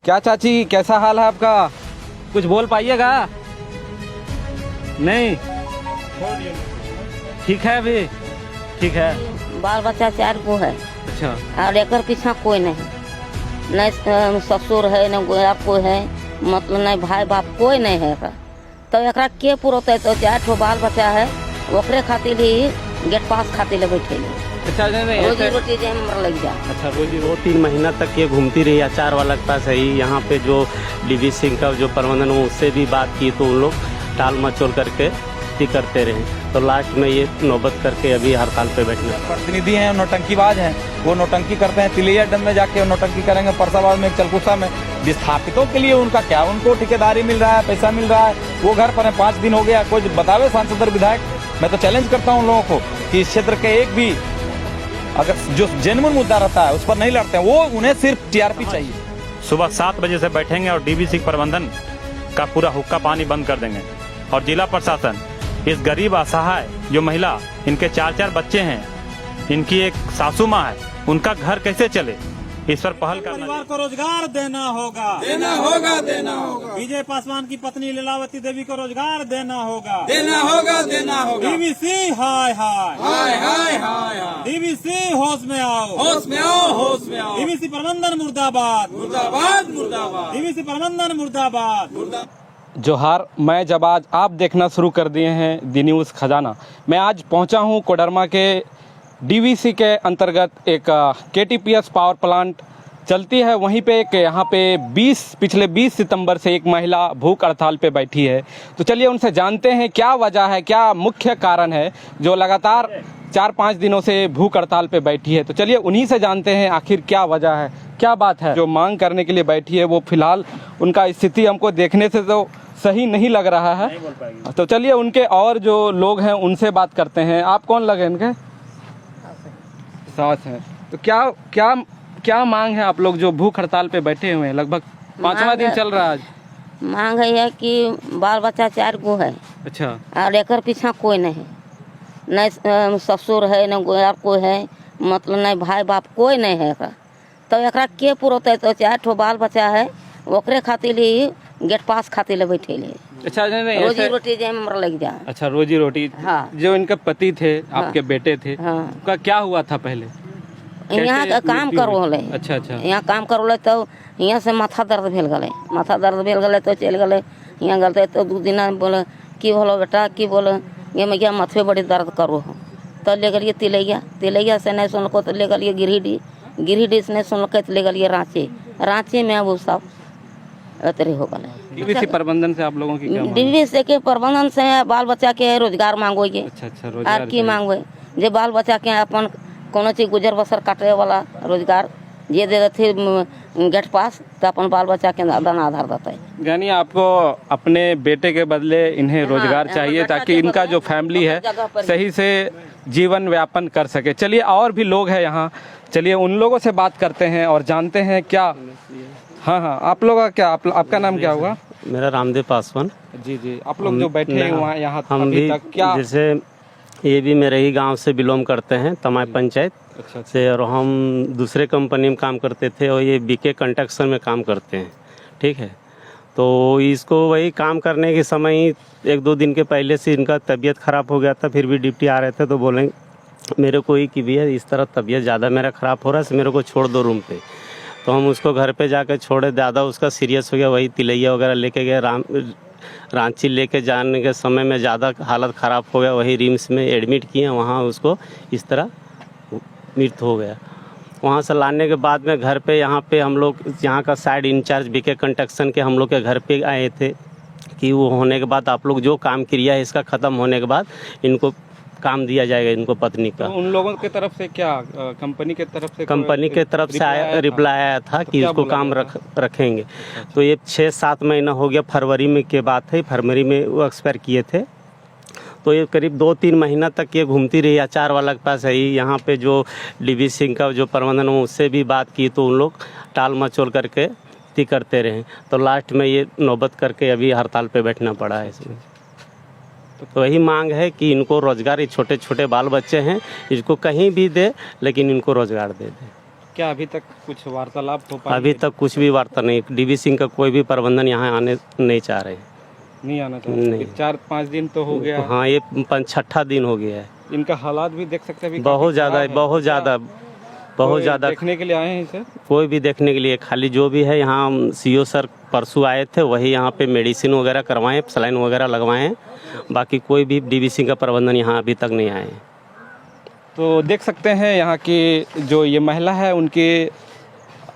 क्या चाची, कैसा हाल है आपका? कुछ बोल पाइएगा? नहीं, ठीक है अभी, ठीक है। बाल बच्चा 4 गो है। अच्छा। और एक पीछा कोई नहीं, नहीं ससुर है, न गोया कोई है, मतलब नहीं भाई बाप कोई नहीं है एकरा। तो एकरा के पुरोते? तो 4 ठो बाल बच्चा है, ओकरे खातिर ही गेट पास खातिर ले बैठे। अच्छा, नहीं रोजी रोटी जे हमर लग जा। अच्छा, रोजी 2-3 महीना तक ये घूमती रही अचार वाला के पास है ही। यहाँ पे जो डीवी सिंह का जो प्रबंधन हो उससे भी बात की तो उन लोग टाल मचोल करके ही करते रहे। तो लास्ट में ये नौबत करके अभी हड़ताल पे बैठना। प्रतिनिधि हैं, नौटंकीबाज हैं, वो नौटंकी करते हैं। तिलैया डैम में जाके नौटंकी करेंगे, परसाबाद में, चलकुसा में। विस्थापितों के लिए उनका क्या, उनको ठेकेदारी मिल रहा है, पैसा मिल रहा है, वो घर पर है। 5 दिन हो गया, कोई बतावे सांसद और विधायक। मैं तो चैलेंज करता हूँ उन लोगों को कि इस क्षेत्र के एक भी अगर जो जेन्युइन मुद्दा रहता है उस पर नहीं लड़ते हैं, वो उन्हें सिर्फ टीआरपी चाहिए। सुबह 7 बजे से बैठेंगे और डीवीसी प्रबंधन का पूरा हुक्का पानी बंद कर देंगे। और जिला प्रशासन इस गरीब असहाय जो महिला, इनके 4-4 बच्चे हैं, इनकी एक सासू माँ है, उनका घर कैसे चले, इस पर पहल करना। परिवार को रोजगार देना होगा, देना होगा, देना होगा। विजय पासवान की पत्नी लीलावती देवी को रोजगार देना होगा, देना होगा, देना होगा। डीवीसी हाय हाय हाय हाय हाय हाय। डीवीसी होश में आओ, होश में आओ, होश में आओ। डीवीसी प्रबंधन मुर्दाबाद, मुर्दाबाद, मुर्दाबाद। डीवीसी प्रबंधन मुर्दाबाद। जोहार। मैं जब आज आप देखना शुरू कर दिए हैं दी न्यूज़ खजाना, मैं आज पहुंचा हूं कोडरमा के डीवीसी के अंतर्गत एक केटीपीएस पावर प्लांट चलती है, वहीं पे एक यहाँ पे पिछले 20 सितंबर से एक महिला भूख हड़ताल पे बैठी है। तो चलिए उनसे जानते हैं क्या वजह है, क्या मुख्य कारण है जो लगातार 4-5 दिनों से भूख हड़ताल पे बैठी है। तो चलिए उन्हीं से जानते हैं आखिर क्या वजह है, क्या बात है जो मांग करने के लिए बैठी है। वो फिलहाल उनका स्थिति हमको देखने से तो सही नहीं लग रहा है, तो चलिए उनके और जो लोग हैं उनसे बात करते हैं। आप कौन लगे इनके? सास हैं। तो क्या क्या क्या मांग है आप लोग जो भूख हड़ताल पे बैठे हुए हैं? लगभग 5वां दिन चल रहा है आज। मांग है कि बाल बच्चा 4 गो है। अच्छा। और एक पीछा कोई नहीं, नहीं ससुर है, न गोया कोई है, मतलब नहीं भाई बाप कोई नहीं है एकरा। तो एकरा के पुरोते? तो 4 ठो बाल बच्चा है, ओकरे खातिर ही गेट पास खातिर ले बैठे। अच्छा, नहीं रोजी रोटी जे हमर लग जा। अच्छा, रोजी रोटी। हाँ। जो इनके पति थे, आपके बेटे थे, हाँ। उनका क्या हुआ था पहले? यहाँ का काम करो ले। अच्छा अच्छा। यहाँ काम करो ले तो यहाँ से माथा दर्द भेल गले, माथा दर्द भेल गले तो चल गए यहाँ गलते। तो 2 दिन बोले की बोलो बेटा, की बोले ये मैं क्या माथे बड़ी दर्द करो हो। तो ले गलिए तिलैया से नहीं सुनल को तो ले गलिए गिरिडीह से नहीं सुनल तो ले गलिए रांची में वो सब अतरे हो गए। डीवीसी प्रबंधन से आप लोगों की क्या मांग? डीवीसी के प्रबंधन से बाल बच्चा के रोजगार मांगोगे। अच्छा अच्छा, रोजगार और की मांगबे जे बाल बच्चा के अपन कोनो चीज गुजर बसर काटे वाला रोजगार जे दे देते गेट पास, तो अपन बाल बच्चा के दाना आधार देते। यानी आपको अपने बेटे के बदले इन्हें रोजगार चाहिए ताकि इनका जो फैमिली है सही से जीवन व्यापन कर सके। चलिए और भी लोग हैं यहाँ, चलिए उन लोगों से बात करते हैं और जानते हैं क्या। हाँ हाँ, आप लोग का क्या, आपका नाम क्या हुआ? मेरा रामदेव पासवान। जी जी। आप लोग जो बैठे हैं वहाँ यहाँ हम अभी भी तक क्या? जैसे ये भी मेरे ही गांव से बिलोंग करते हैं, तमाई पंचायत से, और हम दूसरे कंपनी में काम करते थे और ये बीके कंस्ट्रक्शन में काम करते हैं। ठीक है, तो इसको वही काम करने के समय ही 1-2 दिन के पहले से इनका तबीयत ख़राब हो गया था। फिर भी ड्यूटी आ रहे थे तो बोलें मेरे को ही कि भैया इस तरह तबीयत ज़्यादा मेरा ख़राब हो रहा है, मेरे को छोड़ दो रूम पे। तो हम उसको घर पे जाकर छोड़े, ज़्यादा उसका सीरियस हो गया, वही तिलैया वगैरह लेके गए। रांची लेके जाने के समय में ज़्यादा हालत ख़राब हो गया, वही रिम्स में एडमिट किए, वहाँ उसको इस तरह मृत्यु हो गया। वहाँ से लाने के बाद में घर पे यहाँ पे हम लोग यहाँ का साइड इंचार्ज बीके कंस्ट्रक्शन के हम लोग के घर पे आए थे कि वो होने के बाद आप लोग जो काम किया है इसका ख़त्म होने के बाद इनको काम दिया जाएगा, इनको पत्नी का। तो उन लोगों की तरफ से क्या, कंपनी के तरफ से? कंपनी के तरफ से आया रिप्लाई आया था कि इसको काम रखेंगे। तो ये 6-7 महीना हो गया, फरवरी में के बात है, फरवरी में वो एक्सपायर किए थे। तो ये करीब 2-3 महीना तक ये घूमती रही अचार वाला के पास है ही। यहाँ पे जो डीवी सिंह का जो प्रबंधन हो उससे भी बात की तो उन लोग टाल मचोल करके करते रहे। तो लास्ट में ये नौबत करके अभी हड़ताल पे बैठना पड़ा है इसमें। तो वही मांग है कि इनको रोज़गार, छोटे छोटे बाल बच्चे हैं, इसको कहीं भी दे लेकिन इनको रोज़गार दे दे। क्या अभी तक कुछ वार्तालाप हो पाया? अभी तक कुछ भी वार्ता नहीं, डीवी सिंह का कोई भी प्रबंधन यहाँ आने नहीं चाह रहे। नहीं आना चाहिए। नहीं। 4-5 दिन तो हो गया। हाँ, ये 6ठा दिन हो गया है। इनका हालात भी देख सकते हैं अभी बहुत काफी ज़्यादा खराब है। बहुत ज़्यादा बहुत कोई ज़्यादा। देखने के लिए आए हैं इसे? कोई भी देखने के लिए, खाली जो भी है यहाँ सीओ सर परसों आए थे, वही यहाँ पे मेडिसिन वगैरह करवाएं, सलाइन वगैरह लगवाए हैं। बाकी कोई भी डीवी सिंह का प्रबंधन यहाँ अभी तक नहीं आए हैं। तो देख सकते हैं यहाँ की जो ये महिला है उनके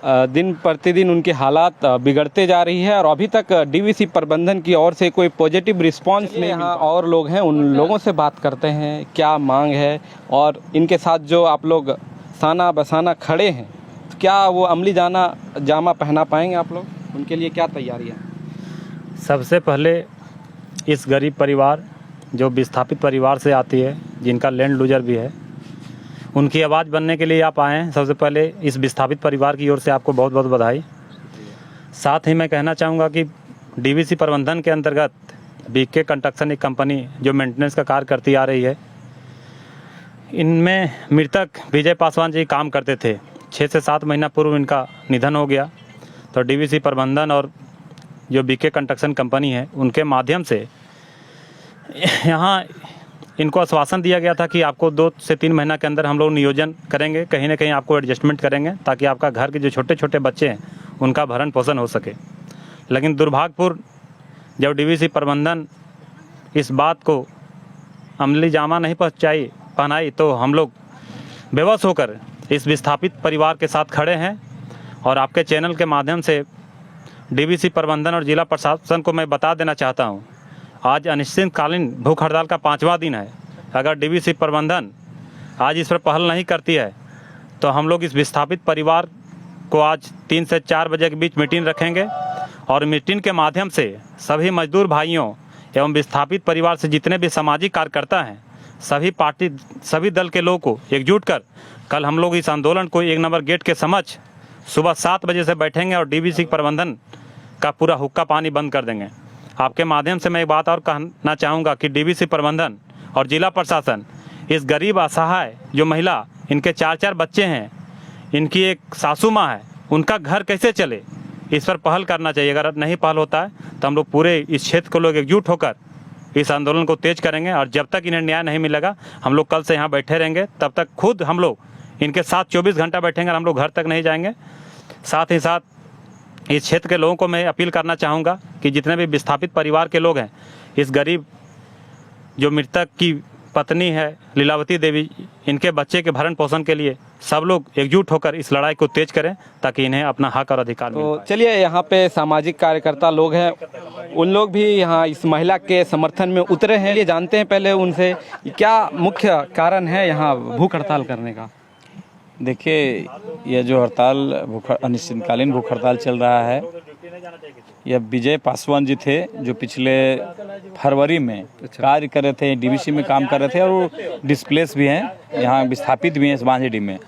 दिन प्रतिदिन उनकी हालात बिगड़ते जा रही है और अभी तक डीवीसी प्रबंधन की ओर से कोई पॉजिटिव रिस्पांस नहीं। यहाँ और लोग हैं, उन लोगों से बात करते हैं क्या मांग है और इनके साथ जो आप लोग साना बसाना खड़े हैं तो क्या वो अमली जामा पहना पाएंगे आप लोग? उनके लिए क्या तैयारियाँ? सबसे पहले इस गरीब परिवार जो विस्थापित परिवार से आती है, जिनका लैंड लूजर भी है, उनकी आवाज़ बनने के लिए आप आए हैं। सबसे पहले इस विस्थापित परिवार की ओर से आपको बहुत बहुत बधाई। साथ ही मैं कहना चाहूँगा कि डीवीसी प्रबंधन के अंतर्गत बीके कंस्ट्रक्शन एक कंपनी जो मेंटेनेंस का कार्य करती आ रही है, इनमें मृतक विजय पासवान जी काम करते थे। 6 से 7 महीना पूर्व इनका निधन हो गया। तो डीवीसी प्रबंधन और जो बीके कंस्ट्रक्शन कंपनी है, उनके माध्यम से यहाँ इनको आश्वासन दिया गया था कि आपको 2 से 3 महीना के अंदर हम लोग नियोजन करेंगे, कहीं ना कहीं आपको एडजस्टमेंट करेंगे ताकि आपका घर के जो छोटे छोटे बच्चे हैं उनका भरण पोषण हो सके। लेकिन दुर्भाग्यपूर्ण जब डीवीसी प्रबंधन इस बात को अमली जामा नहीं पहनाई तो हम लोग बेबस होकर इस विस्थापित परिवार के साथ खड़े हैं। और आपके चैनल के माध्यम से डीवीसी प्रबंधन और जिला प्रशासन को मैं बता देना चाहता हूँ, आज अनिश्चितकालीन भूख हड़ताल का 5वां दिन है। अगर डीवीसी प्रबंधन आज इस पर पहल नहीं करती है तो हम लोग इस विस्थापित परिवार को आज 3 से 4 बजे के बीच मीटिंग रखेंगे और मीटिंग के माध्यम से सभी मजदूर भाइयों एवं विस्थापित परिवार से जितने भी सामाजिक कार्यकर्ता हैं, सभी पार्टी सभी दल के लोगों को एकजुट कर कल हम लोग इस आंदोलन को 1 नंबर गेट के समक्ष सुबह 7 बजे से बैठेंगे और डीवीसी प्रबंधन का पूरा हुक्का पानी बंद कर देंगे। आपके माध्यम से मैं एक बात और कहना चाहूँगा कि डीवीसी प्रबंधन और जिला प्रशासन इस गरीब असहाय जो महिला, इनके 4-4 बच्चे हैं, इनकी एक सासू माँ है, उनका घर कैसे चले, इस पर पहल करना चाहिए। अगर नहीं पहल होता है तो हम लोग पूरे इस क्षेत्र को लोग एकजुट होकर इस आंदोलन को तेज करेंगे और जब तक इन्हें न्याय नहीं मिलेगा हम लोग कल से यहाँ बैठे रहेंगे। तब तक खुद हम लोग इनके साथ 24 घंटा बैठेंगे और हम लोग घर तक नहीं जाएंगे। साथ ही साथ इस क्षेत्र के लोगों को मैं अपील करना चाहूँगा कि जितने भी विस्थापित परिवार के लोग हैं, इस गरीब जो मृतक की पत्नी है लीलावती देवी, इनके बच्चे के भरण पोषण के लिए सब लोग एकजुट होकर इस लड़ाई को तेज करें ताकि इन्हें अपना हक और अधिकार मिल तो पाए। चलिए, यहाँ पे सामाजिक कार्यकर्ता लोग हैं, उन लोग भी यहाँ इस महिला के समर्थन में उतरे हैं। ये जानते हैं पहले उनसे क्या मुख्य कारण है यहाँ भूख हड़ताल करने का। देखिए, यह जो हड़ताल अनिश्चितकालीन भूख हड़ताल चल रहा है, यह विजय पासवान जी थे जो पिछले फरवरी में कार्य कर रहे थे, डीवीसी में काम कर रहे थे और वो डिस्प्लेस भी हैं, यहाँ विस्थापित भी हैं इस बांझेडी में।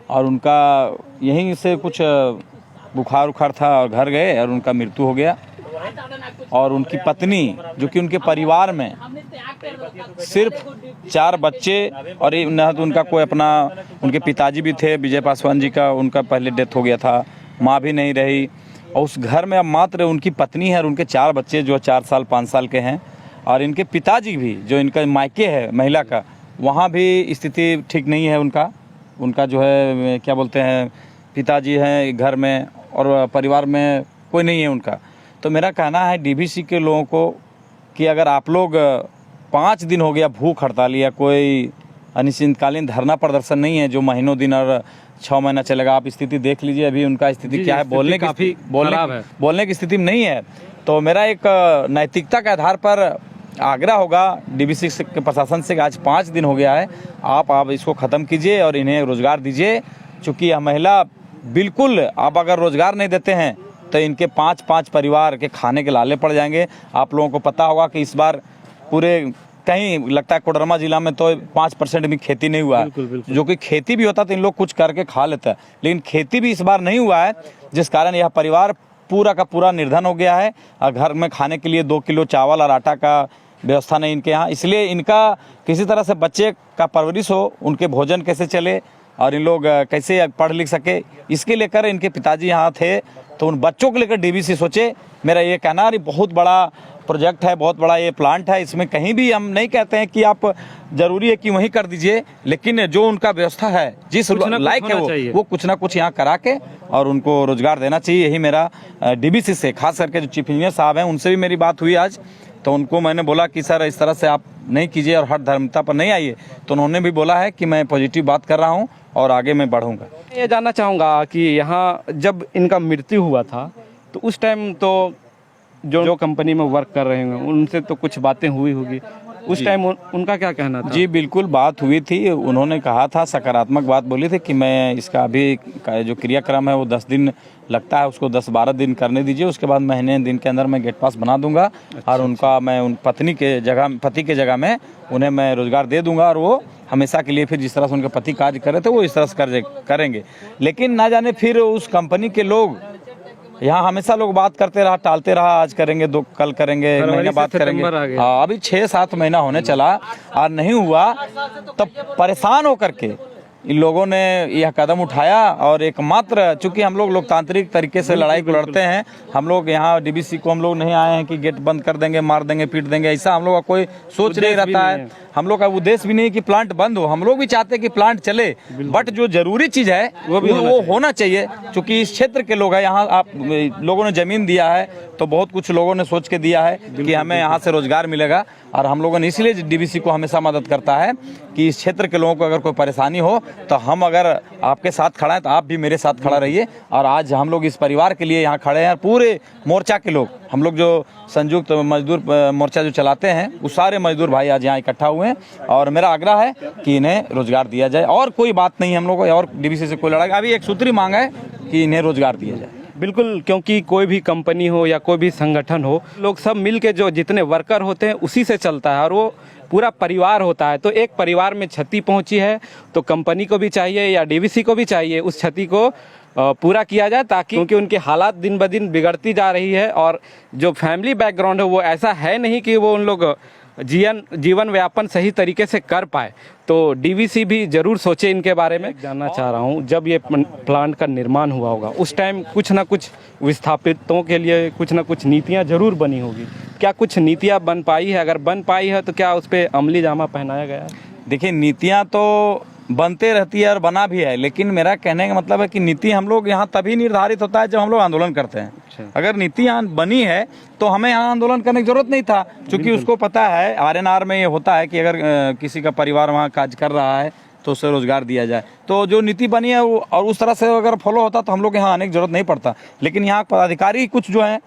और उनका यहीं से कुछ बुखार उखार था और घर गए और उनका मृत्यु हो गया। और उनकी पत्नी जो कि उनके परिवार में सिर्फ 4 बच्चे और न तो उनका कोई अपना, उनके पिताजी भी थे विजय पासवान जी का, उनका पहले डेथ हो गया था, माँ भी नहीं रही और उस घर में अब मात्र उनकी पत्नी है और उनके 4 बच्चे जो 4 साल 5 साल के हैं। और इनके पिताजी भी जो इनका मायके है महिला का, वहाँ भी स्थिति ठीक नहीं है। उनका जो है क्या बोलते हैं, पिताजी हैं घर में और परिवार में कोई नहीं है उनका। तो मेरा कहना है डीवीसी के लोगों को कि अगर आप लोग 5 दिन हो गया भूख हड़ताल या कोई अनिश्चितकालीन धरना प्रदर्शन नहीं है जो महीनों दिन और 6 महीना चलेगा, आप स्थिति देख लीजिए अभी उनका स्थिति क्या है, बोलने की स्थिति में नहीं है। तो मेरा एक नैतिकता के आधार पर आग्रह होगा डीवीसी के प्रशासन से, आज 5 दिन हो गया है, आप इसको ख़त्म कीजिए और इन्हें रोज़गार दीजिए। चूँकि यह महिला बिल्कुल, आप अगर रोज़गार नहीं देते हैं तो इनके 5-5 परिवार के खाने के लाले पड़ जाएंगे। आप लोगों को पता होगा कि इस बार पूरे कहीं लगता है कोडरमा जिला में तो 5% भी खेती नहीं हुआ है, जो कि खेती भी होता तो इन लोग कुछ करके खा लेता है, लेकिन खेती भी इस बार नहीं हुआ है, जिस कारण यह परिवार पूरा का पूरा निर्धन हो गया है और घर में खाने के लिए 2 किलो चावल और आटा का व्यवस्था नहीं इनके यहाँ। इसलिए इनका किसी तरह से बच्चे का परवरिश हो, उनके भोजन कैसे चले और इन लोग कैसे पढ़ लिख सके, इसके लेकर इनके पिताजी यहाँ थे, तो उन बच्चों को लेकर डीवीसी सोचे। मेरा ये कहना है, बहुत बड़ा प्रोजेक्ट है, बहुत बड़ा ये प्लांट है, इसमें कहीं भी हम नहीं कहते हैं कि आप जरूरी है कि वहीं कर दीजिए, लेकिन जो उनका व्यवस्था है, जिस लायक है वो कुछ ना कुछ यहाँ करा के और उनको रोजगार देना चाहिए। यही मेरा डीवीसी से, खास करके जो चीफ इंजीनियर साहब हैं उनसे भी मेरी बात हुई आज, तो उनको मैंने बोला कि सर इस तरह से आप नहीं कीजिए और हर धर्मता पर नहीं आइए, तो उन्होंने भी बोला है कि मैं पॉजिटिव बात कर रहा हूँ और आगे मैं बढ़ूंगा। ये जानना चाहूँगा कि यहाँ जब इनका मृत्यु हुआ था तो उस टाइम तो जो कंपनी में वर्क कर रहे होंगे उनसे तो कुछ बातें हुई होगी, उस टाइम उनका क्या कहना था? जी बिल्कुल बात हुई थी, उन्होंने कहा था, सकारात्मक बात बोली थी कि मैं इसका अभी जो क्रियाक्रम है वो 10 दिन लगता है, उसको 10-12 दिन करने दीजिए, उसके बाद महीने दिन के अंदर मैं गेट पास बना दूंगा। और उनका मैं उन पति के जगह में उन्हें मैं रोजगार दे दूंगा और वो हमेशा के लिए फिर जिस तरह से उनके पति कार्य कर रहे थे वो इस तरह से करेंगे। लेकिन ना जाने फिर उस कंपनी के लोग यहाँ हमेशा लोग बात करते रहा, टालते रहा, आज करेंगे, दो कल करेंगे, महीना बात करेंगे। हाँ, अभी 6-7 महीना होने चला और नहीं हुआ, तब परेशान होकर के इन लोगों ने यह कदम उठाया। और एकमात्र चूंकि हम लोग लोकतांत्रिक तरीके से लड़ाई को लड़ते हैं, हम लोग यहाँ डीवीसी को हम लोग नहीं आए हैं कि गेट बंद कर देंगे, मार देंगे, पीट देंगे, ऐसा हम लोग का कोई सोच नहीं रहता है। हम लोग का उद्देश्य भी नहीं कि प्लांट बंद हो, हम लोग भी चाहते हैं कि प्लांट चले, बट जो जरूरी चीज है वो होना चाहिए। चूंकि इस क्षेत्र के लोग हैं, यहाँ आप लोगों ने जमीन दिया है तो बहुत कुछ लोगों ने सोच के दिया है कि हमें यहाँ से रोजगार मिलेगा, और हम लोगों ने इसलिए डीवीसी को हमेशा मदद करता है कि इस क्षेत्र के लोगों को अगर कोई परेशानी हो तो हम अगर आपके साथ खड़ा है तो आप भी मेरे साथ खड़ा रहिए। और आज हम लोग इस परिवार के लिए यहाँ खड़े हैं, पूरे मोर्चा के लोग, हम लोग जो संयुक्त मजदूर मोर्चा जो चलाते हैं वो सारे मजदूर भाई आज यहाँ इकट्ठा हुए हैं, और मेरा आग्रह है कि इन्हें रोजगार दिया जाए। और कोई बात नहीं हम लोग को, और डीवीसी से कोई लड़ाई, अभी एक सूत्री मांग है कि इन्हें रोजगार दिया जाए। बिल्कुल, क्योंकि कोई भी कंपनी हो या कोई भी संगठन हो, लोग सब मिलके जो जितने वर्कर होते हैं उसी से चलता है और वो पूरा परिवार होता है। तो एक परिवार में क्षति पहुंची है तो कंपनी को भी चाहिए या डीवीसी को भी चाहिए उस क्षति को पूरा किया जाए, ताकि क्योंकि उनके हालात दिन ब दिन बिगड़ती जा रही है और जो फैमिली बैकग्राउंड है वो ऐसा है नहीं कि वो उन लोग जीवन व्यापन सही तरीके से कर पाए। तो डीवीसी भी जरूर सोचे इनके बारे में। जानना चाह रहा हूँ, जब ये प्लांट का निर्माण हुआ होगा उस टाइम कुछ ना कुछ विस्थापितों के लिए कुछ ना कुछ नीतियाँ जरूर बनी होगी, क्या कुछ नीतियाँ बन पाई है? अगर बन पाई है तो क्या उस पर अमली जामा पहनाया गया है? देखिए, नीतियाँ तो बनते रहती है और बना भी है, लेकिन मेरा कहने का मतलब है कि नीति हम लोग यहाँ तभी निर्धारित होता है जब हम लोग आंदोलन करते हैं। अगर नीति यहाँ बनी है तो हमें यहाँ आंदोलन करने की जरूरत नहीं था, क्योंकि उसको पता है आरएनआर में ये होता है कि अगर किसी का परिवार वहाँ काज कर रहा है तो उसे रोजगार दिया जाए। तो जो नीति बनी है वो और उस तरह से अगर फॉलो होता तो हम लोग यहाँ आने की जरूरत नहीं पड़ता। लेकिन यहाँ पदाधिकारी कुछ जो हैं,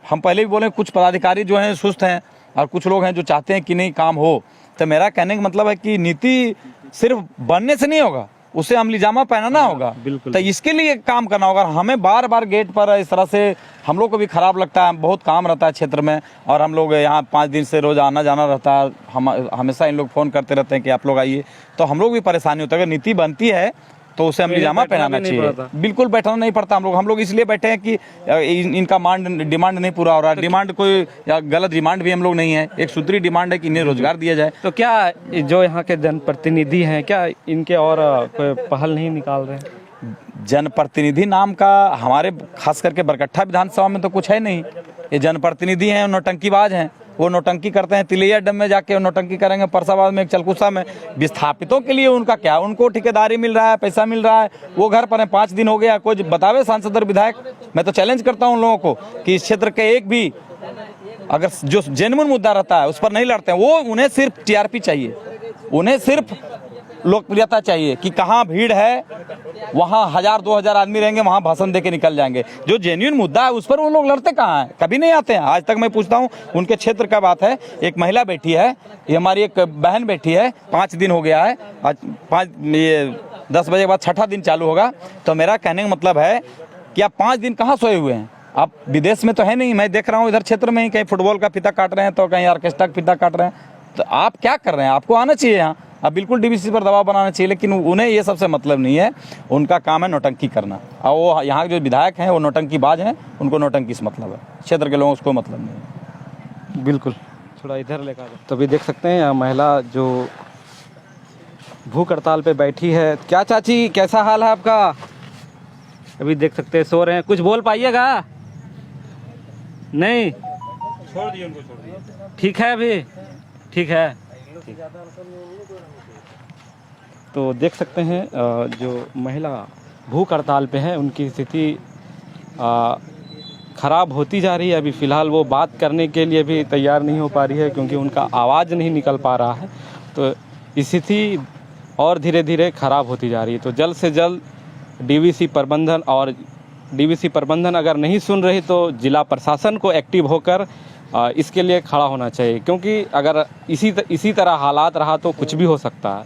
हम पहले भी बोले, कुछ पदाधिकारी जो हैं सुस्त हैं और कुछ लोग हैं जो चाहते हैं कि नहीं काम हो। तो मेरा कहने का मतलब है कि नीति सिर्फ बनने से नहीं होगा, उसे अमली जामा पहनाना होगा। तो इसके लिए काम करना होगा। हमें बार बार गेट पर इस तरह से हम लोग को भी खराब लगता है, बहुत काम रहता है क्षेत्र में, और हम लोग यहाँ 5 दिन से रोज आना जाना रहता है। हम हमेशा इन लोग फ़ोन करते रहते हैं कि आप लोग आइए, तो हम लोग भी परेशानी होता है। अगर नीति बनती है तो उसे अमली जामा पहनाना चाहिए। बिल्कुल बैठना नहीं पड़ता। हम लोग इसलिए बैठे हैं कि इनका डिमांड नहीं पूरा हो रहा है। डिमांड कोई गलत डिमांड भी हम लोग नहीं है, एक सूत्री डिमांड है कि इन्हें रोजगार दिया जाए। तो क्या जो यहाँ के जनप्रतिनिधि हैं, क्या इनके और कोई पहल नहीं निकाल रहे हैं? जनप्रतिनिधि नाम का हमारे खास करके बरकट्ठा विधानसभा में तो कुछ है नहीं। ये जनप्रतिनिधि हैं, नौटंकीबाज हैं, वो नौटंकी करते हैं। तिलैया डैम में जाके नौटंकी करेंगे, परसाबाद में, एक चलकुसा में। विस्थापितों के लिए उनका क्या, उनको ठेकेदारी मिल रहा है, पैसा मिल रहा है, वो घर पर है, 5 दिन हो गया। कोई बतावे सांसद और विधायक। मैं तो चैलेंज करता हूँ उन लोगों को कि इस क्षेत्र के एक भी अगर जो जेन्युइन मुद्दा रहता है उस पर नहीं लड़ते हैं, वो उन्हें सिर्फ टीआरपी चाहिए, उन्हें सिर्फ लोकप्रियता चाहिए कि कहाँ भीड़ है वहाँ 1000-2000 आदमी रहेंगे, वहाँ भाषण देके निकल जाएंगे। जो जेन्युइन मुद्दा है उस पर वो लोग लड़ते कहाँ हैं? कभी नहीं आते हैं। आज तक मैं पूछता हूँ, उनके क्षेत्र का बात है, एक महिला बैठी है, ये हमारी एक बहन बैठी है, 5 दिन हो गया है, आज 10 बजे के बाद 6ठा दिन चालू होगा। तो मेरा कहने का मतलब है कि आप 5 दिन कहाँ सोए हुए हैं? आप विदेश में तो है नहीं, मैं देख रहा हूँ इधर क्षेत्र में ही कहीं फुटबॉल का फीता काट रहे हैं तो कहीं ऑर्केस्ट्रा का फीता काट रहे हैं। तो आप क्या कर रहे हैं? आपको आना चाहिए यहाँ। अब बिल्कुल डीवीसी पर दबाव बनाना चाहिए, लेकिन उन्हें ये सबसे मतलब नहीं है। उनका काम है नौटंकी करना, और वो यहाँ जो विधायक हैं वो नौटंकीबाज हैं, उनको नौटंकी से मतलब है, क्षेत्र के लोगों को मतलब नहीं है। बिल्कुल, थोड़ा इधर लेकर तो अभी देख सकते हैं यहाँ महिला जो भूख हड़ताल पे बैठी है। क्या चाची, कैसा हाल है आपका? अभी देख सकते हैं सो रहे हैं। कुछ बोल पाइएगा? नहीं, छोड़ दिए उनको, छोड़ दिए। ठीक है अभी? ठीक है। तो देख सकते हैं जो महिला भूख हड़ताल पे हैं उनकी स्थिति ख़राब होती जा रही है। अभी फ़िलहाल वो बात करने के लिए भी तैयार नहीं हो पा रही है क्योंकि उनका आवाज़ नहीं निकल पा रहा है। तो स्थिति और धीरे धीरे ख़राब होती जा रही है। तो जल्द से जल्द डीवीसी प्रबंधन अगर नहीं सुन रही तो जिला प्रशासन को एक्टिव होकर इसके लिए खड़ा होना चाहिए, क्योंकि अगर इसी तरह हालात रहा तो कुछ भी हो सकता है।